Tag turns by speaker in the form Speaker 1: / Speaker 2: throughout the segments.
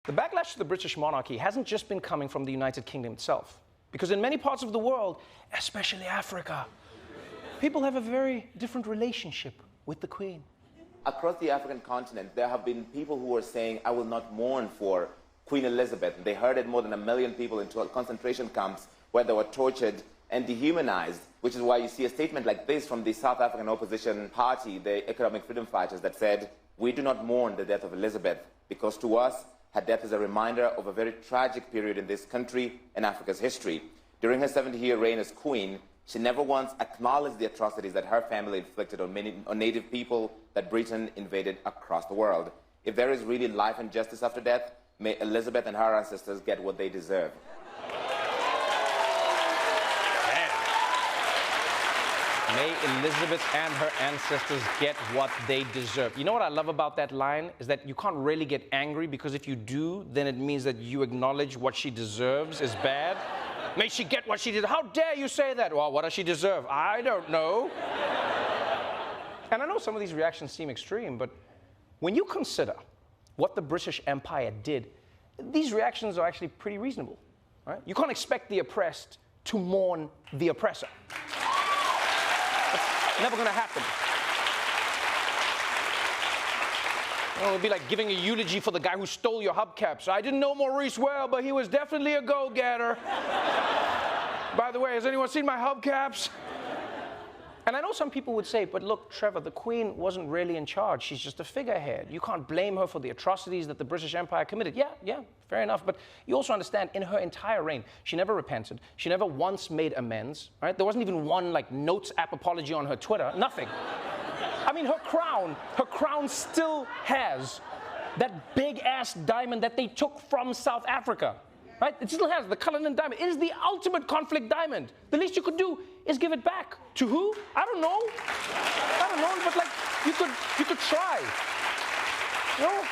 Speaker 1: The backlash to the British monarchy hasn't just been coming from the United Kingdom itself, because in many parts of the world, especially Africa, people have a very different relationship with the Queen.
Speaker 2: Across the African continent, there have been people who are saying, I will not mourn for Queen Elizabeth. They herded more than 1 million people into concentration camps where they were tortured and dehumanized, which is why you see a statement like this from the South African opposition party, the Economic Freedom Fighters, that said, we do not mourn the death of Elizabeth, because to us, her death is a reminder of a very tragic period in this country and Africa's history. During her 70-year reign as Queen, she never once acknowledged the atrocities that her family inflicted on native people that Britain invaded across the world. If there is really life and justice after death, may Elizabeth and her ancestors get what they deserve.
Speaker 1: May Elizabeth and her ancestors get what they deserve. You know what I love about that line is that you can't really get angry, because if you do, then it means that you acknowledge what she deserves is bad. May she get what she did. How dare you say that? Well, what does she deserve? I don't know. And I know some of these reactions seem extreme, but when you consider what the British Empire did, these reactions are actually pretty reasonable. Right? You can't expect the oppressed to mourn the oppressor. Never going to happen. It would be like giving a eulogy for the guy who stole your hubcaps. I didn't know Maurice well, but he was definitely a go-getter. By the way, has anyone seen my hubcaps? And I know some people would say, but look, Trevor, the Queen wasn't really in charge. She's just a figurehead. You can't blame her for the atrocities that the British Empire committed. Yeah, fair enough. But you also understand, in her entire reign, she never repented. She never once made amends. Right? There wasn't even one Notes app apology on her Twitter. Nothing. I mean, her crown still has that big-ass diamond that they took from South Africa. Right? It still has the Cullinan diamond. It is the ultimate conflict diamond. The least you could do is give it back. To who? I don't know. But you could try. You know,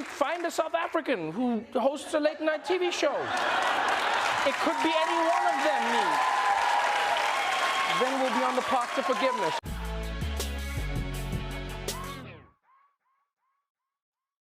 Speaker 1: find a South African who hosts a late-night TV show. It could be any one of them. Then we'll be on the path to forgiveness.